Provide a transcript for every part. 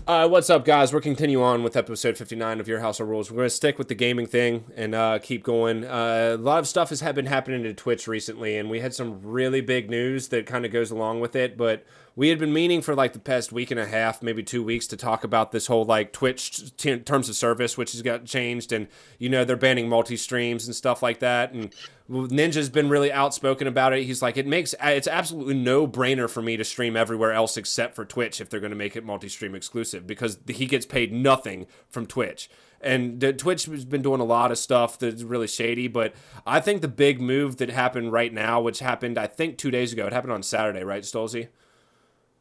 What's up, guys? We're continuing on with episode 59 of Your House of Rules. We're going to stick with the gaming thing and keep going. A lot of stuff has been happening to Twitch recently, and we had some really big news that kind of goes along with it, but we had been meaning for like the past week and a half, maybe 2 weeks, to talk about this whole like Twitch terms of service, which has got changed, and they're banning multi-streams and stuff like that, and Ninja's been really outspoken about it. He's like, it's absolutely no brainer for me to stream everywhere else except for Twitch if they're going to make it multi-stream exclusive, because he gets paid nothing from Twitch. And Twitch has been doing a lot of stuff that's really shady, but I think the big move that happened right now, which happened, I think 2 days ago, it happened on Saturday, right, Stolzy?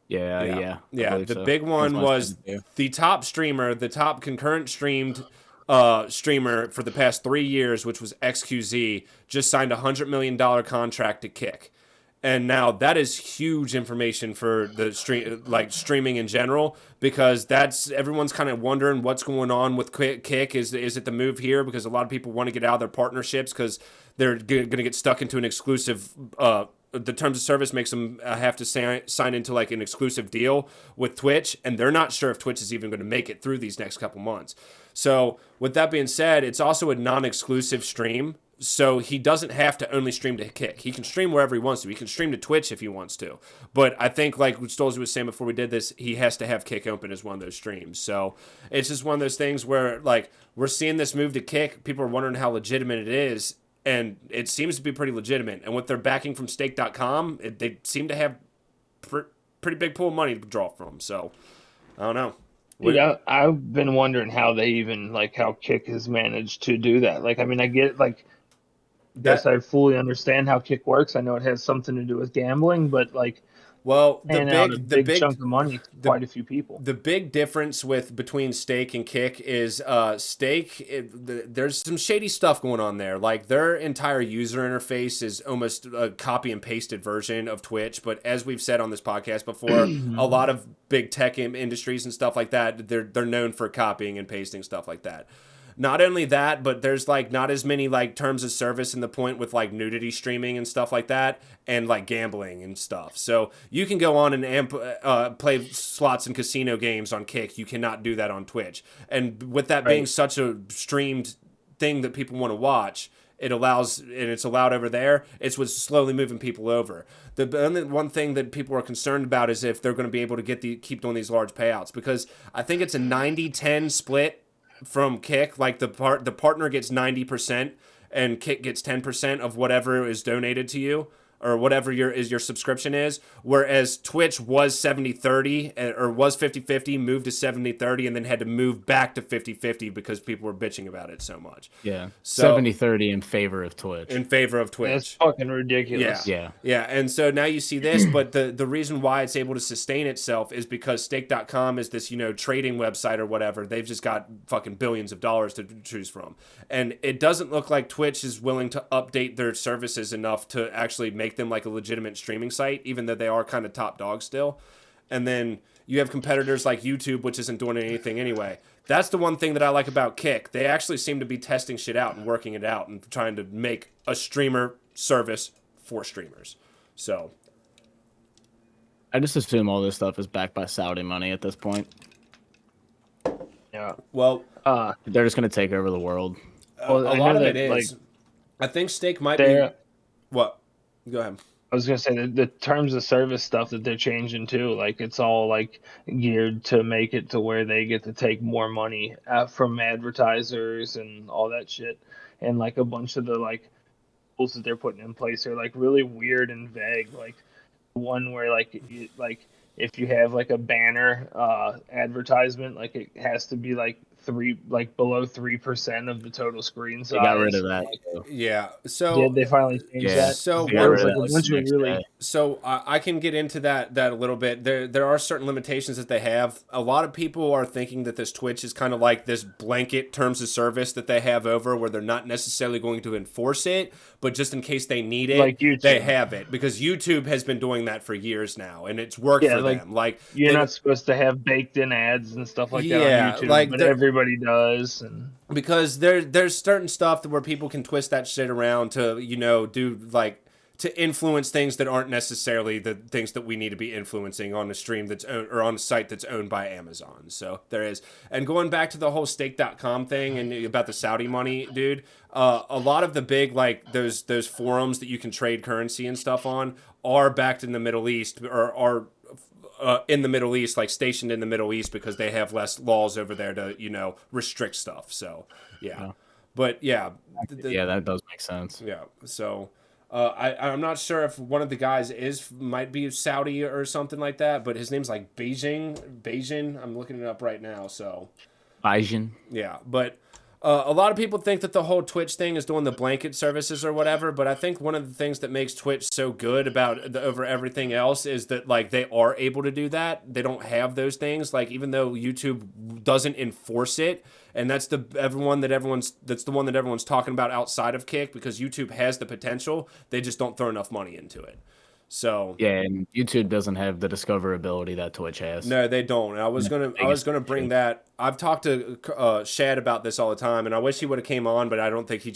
Yeah. The big one was the top streamer, the top concurrent streamed streamer for the past 3 years, which was xQc, just signed a $100 million contract to Kick. And now that is huge information for the streaming in general, because everyone's kind of wondering what's going on with Kick. Is it the move here? Because a lot of people want to get out of their partnerships because they're going to get stuck into an exclusive. The terms of service makes them have to sign into like an exclusive deal with Twitch, and they're not sure if Twitch is even going to make it through these next couple months. So with that being said, it's also a non-exclusive stream. So he doesn't have to only stream to Kick. He can stream wherever he wants to. He can stream to Twitch if he wants to. But I think, like Stolzy was saying before we did this, he has to have Kick open as one of those streams. So it's just one of those things where, like, we're seeing this move to Kick. People are wondering how legitimate it is. And it seems to be pretty legitimate. And with their backing from stake.com, they seem to have pretty big pool of money to draw from. So, I don't know. Dude, I've been wondering how they even, like, how Kick has managed to do that. Like, I mean, I get, like, guess I fully understand how Kick works. I know it has something to do with gambling, but, like, well, the big chunk of money to quite a few people. The big difference between Stake and Kick is Stake, there's some shady stuff going on there. Like, their entire user interface is almost a copy and pasted version of Twitch. But as we've said on this podcast before, a lot of big tech industries and stuff like that, they're known for copying and pasting stuff like that. Not only that, but there's like not as many like terms of service in the point with like nudity streaming and stuff like that, and like gambling and stuff. So you can go on and play slots and casino games on Kick. You cannot do that on Twitch. And with that being such a streamed thing that people want to watch, it's allowed over there. It's what's slowly moving people over. The only one thing that people are concerned about is if they're going to be able to keep doing these large payouts, because I think it's a 90-10 split from Kick. Like the partner gets 90% and Kick gets 10% of whatever is donated to you, or whatever your subscription is, whereas Twitch was 70-30 or was 50-50, moved to 70-30, and then had to move back to 50-50 because people were bitching about it so much. Yeah, so 70-30 in favor of Twitch. In favor of Twitch. That's fucking ridiculous. Yeah. And so now you see this, but the reason why it's able to sustain itself is because stake.com is this, trading website or whatever. They've just got fucking billions of dollars to choose from. And it doesn't look like Twitch is willing to update their services enough to actually make them like a legitimate streaming site, even though they are kind of top dog still. And then you have competitors like YouTube, which isn't doing anything anyway. That's the one thing that I like about Kick. They actually seem to be testing shit out and working it out and trying to make a streamer service for streamers. So I just assume all this stuff is backed by Saudi money at this point. Yeah. Well, they're just going to take over the world. A lot of it is. Like, I think Stake might be... What? Go ahead. I was gonna say the terms of service stuff that they're changing too, like it's all like geared to make it to where they get to take more money from advertisers and all that shit, and like a bunch of the like rules that they're putting in place are like really weird and vague. Like one where like if you have like a banner advertisement, like it has to be like below 3% of the total screen size. They got rid of that. Yeah. So they finally changed that. So So I can get into that a little bit. There are certain limitations that they have. A lot of people are thinking that this Twitch is kind of like this blanket terms of service that they have over, where they're not necessarily going to enforce it, but just in case they need it, like they have it, because YouTube has been doing that for years now, and it's worked for them. Like you're not supposed to have baked in ads and stuff like that on YouTube, but everybody does, and because there's certain stuff where people can twist that shit around to do like to influence things that aren't necessarily the things that we need to be influencing on a stream that's owned, or on a site that's owned by Amazon. So there is. And going back to the whole stake.com thing and about the Saudi money, dude, a lot of the big, like those forums that you can trade currency and stuff on are backed in the Middle East, or are in the Middle East, like stationed in the Middle East, because they have less laws over there to, you know, restrict stuff. So yeah. But yeah, yeah, that does make sense. Yeah. So I'm not sure if one of the guys might be Saudi or something like that, but his name's like Beijing. I'm looking it up right now. So Beijing. Yeah, but a lot of people think that the whole Twitch thing is doing the blanket services or whatever, but I think one of the things that makes Twitch so good over everything else is that, like, they are able to do that. They don't have those things, like, even though YouTube doesn't enforce it, and that's the one that everyone's talking about outside of Kick, because YouTube has the potential, they just don't throw enough money into it. So yeah, and YouTube doesn't have the discoverability that Twitch has. No, they don't. I was gonna bring that. I've talked to Shad about this all the time, and I wish he would have came on, but I don't think he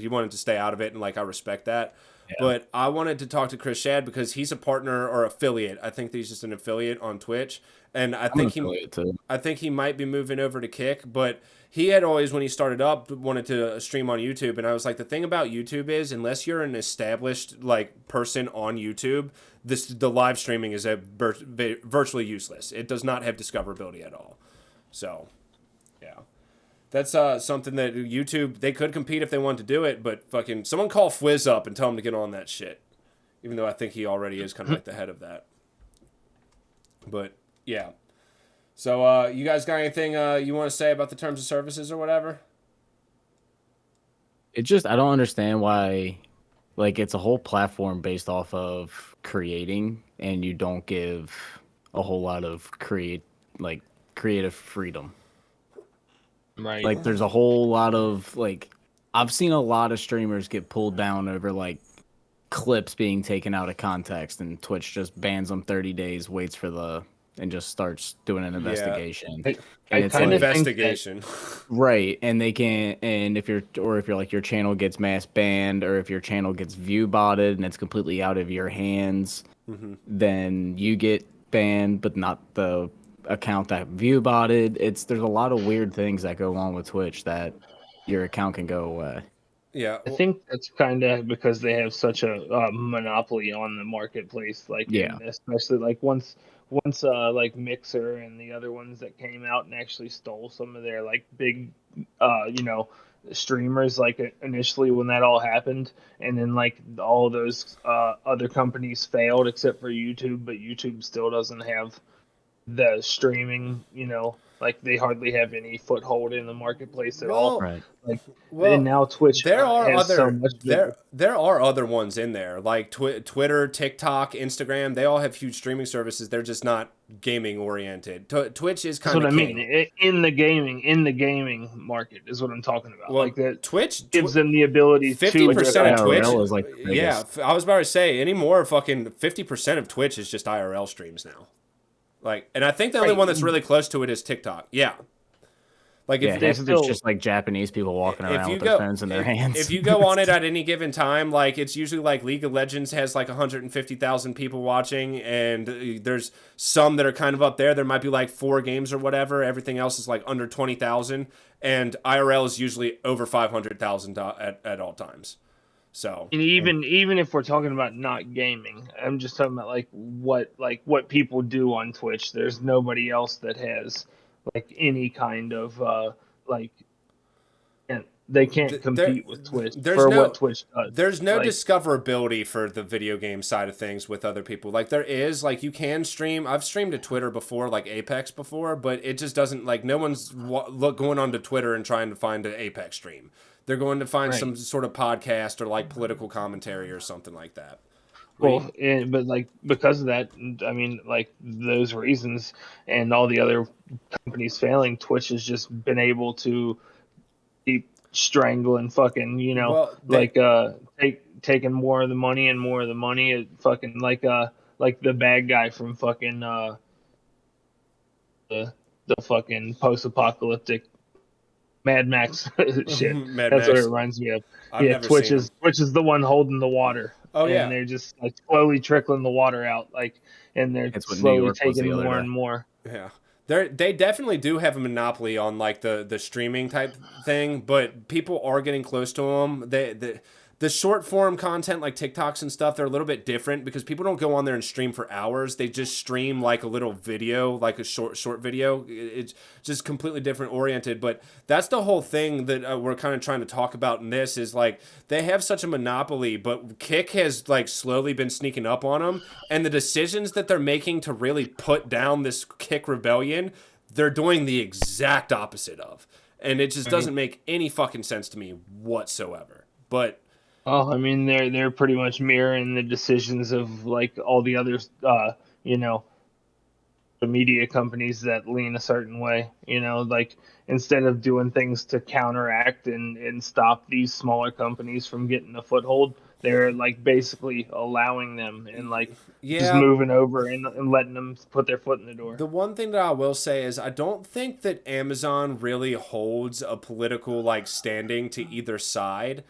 wanted to stay out of it, and like I respect that. Yeah. But I wanted to talk to Chris Shad because he's a partner or affiliate. I think he's just an affiliate on Twitch, and I think he might be moving over to Kick, but he had always, when he started up, wanted to stream on YouTube, and I was like, the thing about YouTube is, unless you're an established like person on YouTube, the live streaming is virtually useless. It does not have discoverability at all. So, yeah, that's something that YouTube, they could compete if they wanted to do it, but fucking someone call Fwiz up and tell him to get on that shit. Even though I think he already is kind of like the head of that. But yeah. So, you guys got anything you want to say about the terms of services or whatever? It just, I don't understand why, like, it's a whole platform based off of creating, and you don't give a whole lot of creative freedom. Right. Like, there's a whole lot of, like, I've seen a lot of streamers get pulled down over, like, clips being taken out of context, and Twitch just bans them 30 days, waits for and just starts doing an investigation. Yeah. And it's an investigation. Right. And they can't, and if you're like your channel gets mass banned, or if your channel gets view botted and it's completely out of your hands, then you get banned, but not the account that view botted. There's a lot of weird things that go on with Twitch that your account can go away. Yeah, I think that's kind of because they have such a monopoly on the marketplace. Like, yeah, especially like once like Mixer and the other ones that came out and actually stole some of their like big, streamers. Like initially when that all happened, and then like all those other companies failed except for YouTube, but YouTube still doesn't have the streaming. Like they hardly have any foothold in the marketplace at all. Right. And now Twitch there are has other so much there are other ones in there, like Twitter, TikTok, Instagram. They all have huge streaming services. They're just not gaming oriented. Twitch is kind of what I mean. In the gaming market is what I'm talking about. Well, like that Twitch gives them the ability 50% of Twitch is like yeah, I was about to say anymore. Fucking 50% of Twitch is just IRL streams now. Like, and I think the only one that's really close to it is TikTok. Yeah. Like, if it's just like Japanese people walking around with their phones in their hands. If you go on it at any given time, like, it's usually like League of Legends has like 150,000 people watching, and there's some that are kind of up there. There might be like 4 games or whatever. Everything else is like under 20,000, and IRL is usually over 500,000 at all times. So, and even if we're talking about not gaming, I'm just talking about like what people do on Twitch. There's nobody else that has like any kind of they can't compete with Twitch what Twitch does. There's no discoverability for the video game side of things with other people. Like there is, like you can stream. I've streamed to Twitter before, like Apex before, but it just doesn't, like no one's going onto Twitter and trying to find an Apex stream. They're going to find some sort of podcast or like political commentary or something like that. Well, but like because of that, I mean, like those reasons and all the other companies failing, Twitch has just been able to keep strangling fucking, taking more of the money and more of the money. It fucking like the bad guy from fucking the fucking post-apocalyptic Mad Max shit. That's what it reminds me of. Twitch is the one holding the water. Oh and yeah. they're just like slowly trickling the water out, like, and they're That's what New slowly York was taking the other more day. and more. Yeah. They definitely do have a monopoly on like the streaming type thing, but people are getting close to them. The short form content like TikToks and stuff, they're a little bit different because people don't go on there and stream for hours. They just stream like a little video, like a short video. It's just completely different oriented. But that's the whole thing that we're kind of trying to talk about in this is like they have such a monopoly, but Kick has like slowly been sneaking up on them, and the decisions that they're making to really put down this Kick rebellion, they're doing the exact opposite of. And it just doesn't make any fucking sense to me whatsoever. But Oh, I mean, they're pretty much mirroring the decisions of like all the other, you know, the media companies that lean a certain way. Like instead of doing things to counteract and stop these smaller companies from getting a foothold, they're like basically allowing them and like just yeah, moving over and letting them put their foot in the door. the one thing that I will say is I don't think that Amazon really holds a political like standing to either side,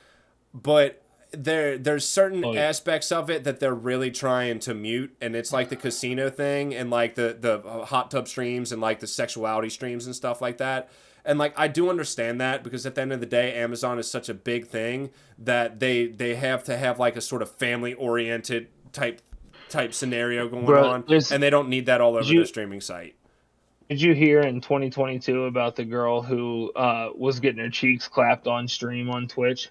but there's certain Oh, yeah. aspects of it that they're really trying to mute, and it's like the casino thing and like the hot tub streams and like the sexuality streams and stuff like that. And like I do understand that because at the end of the day Amazon is such a big thing that they have to have like a sort of family oriented type scenario going Bro, on, and they don't need that all did over their you streaming site. did you hear in 2022 about the girl who was getting her cheeks clapped on stream on Twitch?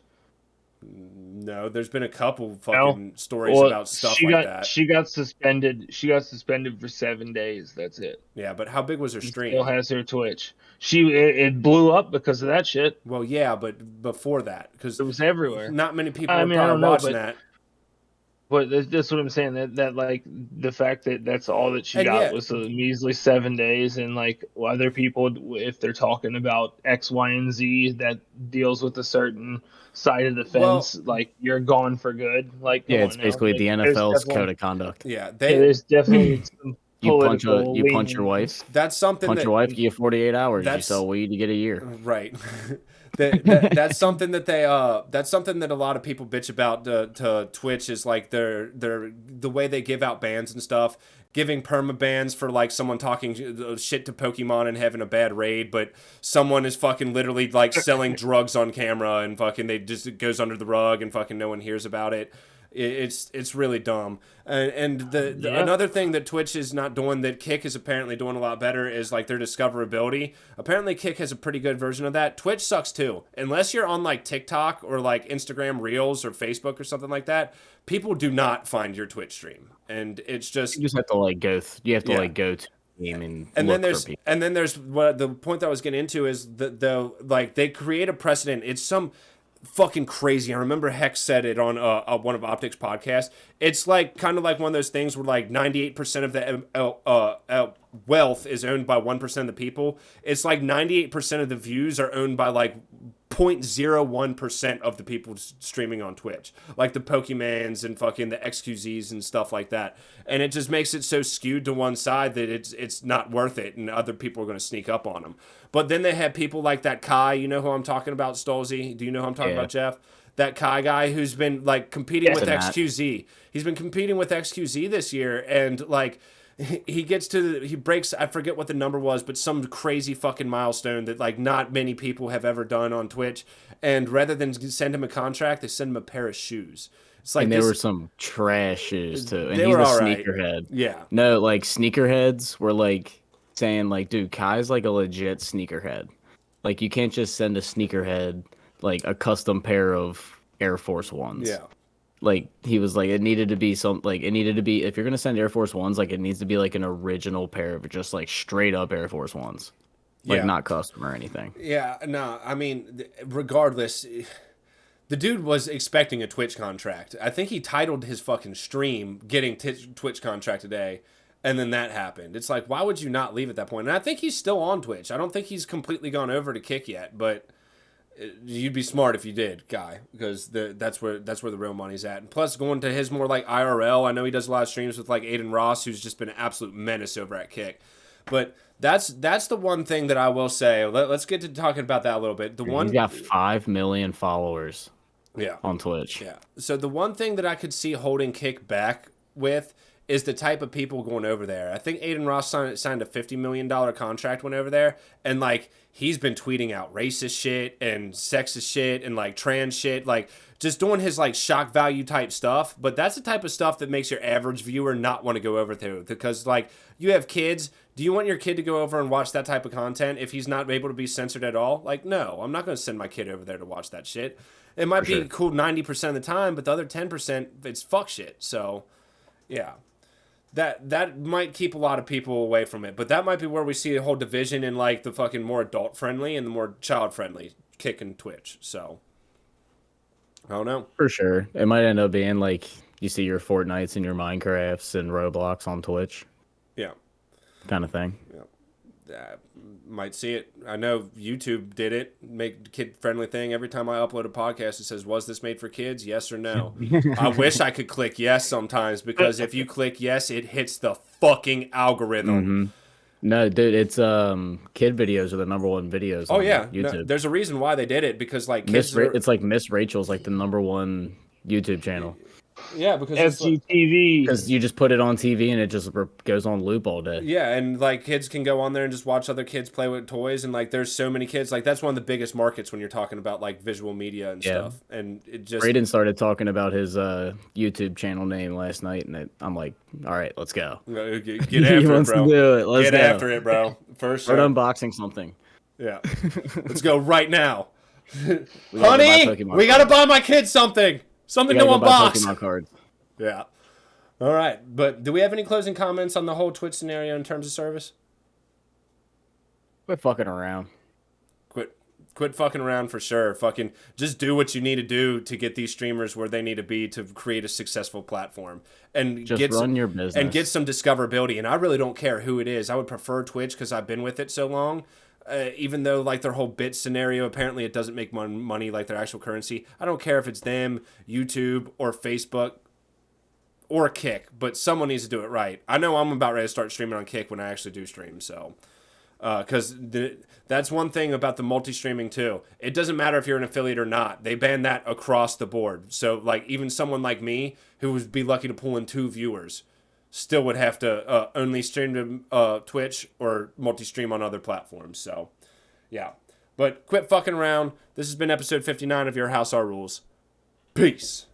No, there's been a couple No. fucking stories Well, about stuff like that. she got suspended. She got suspended for 7 days. That's it. Yeah, but how big was her She still stream? has her Twitch. It blew up because of that shit. Well, yeah, but before that, because It was everywhere. not many people I are mean, I probably don't know, watching that. but that's what I'm saying. That like the fact that that's all that she And got yeah, was a measly 7 days, and like other people, if they're talking about X, Y, and Z that deals with a certain side of the well, fence, like you're gone for good. Like, Yeah, come it's on now. basically Like, the NFL's code of conduct. yeah, there's definitely some political You punch your leaning. wife, that's something punch that your wife, you get 48 hours. You that's sell weed, you get a year. right. That's something that that's something that a lot of people bitch about to Twitch is like their the way they give out bans and stuff, giving perma bans for like someone talking shit to Pokemon and having a bad raid, but someone is fucking literally like selling drugs on camera and fucking they just it goes under the rug and fucking no one hears about it. It's really dumb. And Yeah. another thing that Twitch is not doing that Kick is apparently doing a lot better is like their discoverability. Apparently Kick has a pretty good version of that. Twitch sucks too. Unless you're on like TikTok or like Instagram Reels or Facebook or something like that, people do not find your Twitch stream. And it's just You just have to like you have to yeah. like go to the game and And look then for people. there's what the point that I was getting into is the like they create a precedent. It's some fucking crazy. I remember Hex said it on one of Optic's podcasts. It's like kind of like one of those things where like 98% of the wealth is owned by 1% of the people. It's like 98% of the views are owned by like 0.01% of the people streaming on Twitch, like the Pokemans and fucking the xQz's and stuff like that. And it just makes it so skewed to one side that it's not worth it, and other people are going to sneak up on them. But then they have people like that Kai. You know who I'm talking about, Stolzy? Do you know who I'm talking about, Jeff? That Kai guy who's been like competing with xQc. He's been competing with xQc this year, and like he breaks, I forget what the number was, but some crazy fucking milestone that like not many people have ever done on Twitch. And rather than send him a contract, they send him a pair of shoes. It's like And there were some trash shoes too. And he's a sneakerhead. Yeah. No, like sneakerheads were like saying like, dude, Kai's like a legit sneakerhead. Like you can't just send a sneakerhead like a custom pair of Air Force Ones. Yeah. Like he was like it needed to be if you're gonna send Air Force Ones, like it needs to be like an original pair of just like straight up Air Force Ones. Like not custom or anything. Yeah, no, I mean regardless, the dude was expecting a Twitch contract. I think he titled his fucking stream getting Twitch contract today, and then that happened. It's like, why would you not leave at that point? And I think he's still on Twitch. I don't think he's completely gone over to Kick yet, but you'd be smart if you did, guy, because that's where the real money's at. And plus, going to his more like IRL, I know he does a lot of streams with like Aiden Ross, who's just been an absolute menace over at Kick. But that's the one thing that I will say. Let's get to talking about that a little bit. He's got 5 million followers. Yeah. on Twitch. Yeah. So the one thing that I could see holding Kick back with is the type of people going over there. I think Aiden Ross signed a $50 million contract when over there, and like he's been tweeting out racist shit and sexist shit and like trans shit, like just doing his like shock value type stuff. But that's the type of stuff that makes your average viewer not want to go over to, because like you have kids. Do you want your kid to go over and watch that type of content if he's not able to be censored at all? Like, no, I'm not going to send my kid over there to watch that shit. It might be cool 90% of the time, but the other 10%, it's fuck shit. So, yeah. That might keep a lot of people away from it, but that might be where we see a whole division in like the fucking more adult friendly and the more child friendly Kick and Twitch. So I don't know. For sure. It might end up being like you see your Fortnites and your Minecrafts and Roblox on Twitch. Yeah. Kind of thing. Yeah. Might see it. I know YouTube did it, make kid friendly thing. Every time I upload a podcast, it says, "Was this made for kids? Yes or no?" I wish I could click yes sometimes, because if you click yes, it hits the fucking algorithm. Mm-hmm. No, dude, it's kid videos are the #1 videos. Oh on yeah, YouTube. no, there's a reason why they did it, because like kids it's like Miss Rachel's like the #1 YouTube channel. Yeah, because SGTV. Because you just put it on TV and it just goes on loop all day. Yeah, and like kids can go on there and just watch other kids play with toys, and like there's so many kids. Like that's one of the biggest markets when you're talking about like visual media and stuff. And it just Brayden started talking about his YouTube channel name last night, and I'm like, all right, let's go. Get He after it, wants bro. to do it. Let's Get go. after it, bro. First, Start unboxing something. Yeah, let's go right now, We honey. We gotta buy my kids something to unbox. Pokemon cards. Yeah. All right, but do we have any closing comments on the whole Twitch scenario in terms of service? Quit fucking around. Quit fucking around for sure. Fucking just do what you need to do to get these streamers where they need to be to create a successful platform, and Just run your business and get some discoverability. And I really don't care who it is. I would prefer Twitch because I've been with it so long. Even though like their whole bit scenario, apparently it doesn't make money like their actual currency. I don't care if it's them, YouTube, or Facebook, or Kick, but someone needs to do it right. I know I'm about ready to start streaming on Kick when I actually do stream, so because that's one thing about the multi-streaming too. It doesn't matter if you're an affiliate or not. They ban that across the board. So like even someone like me who would be lucky to pull in 2 viewers still would have to only stream to Twitch or multi-stream on other platforms. So yeah, but quit fucking around. This has been episode 59 of Your House Our Rules. Peace.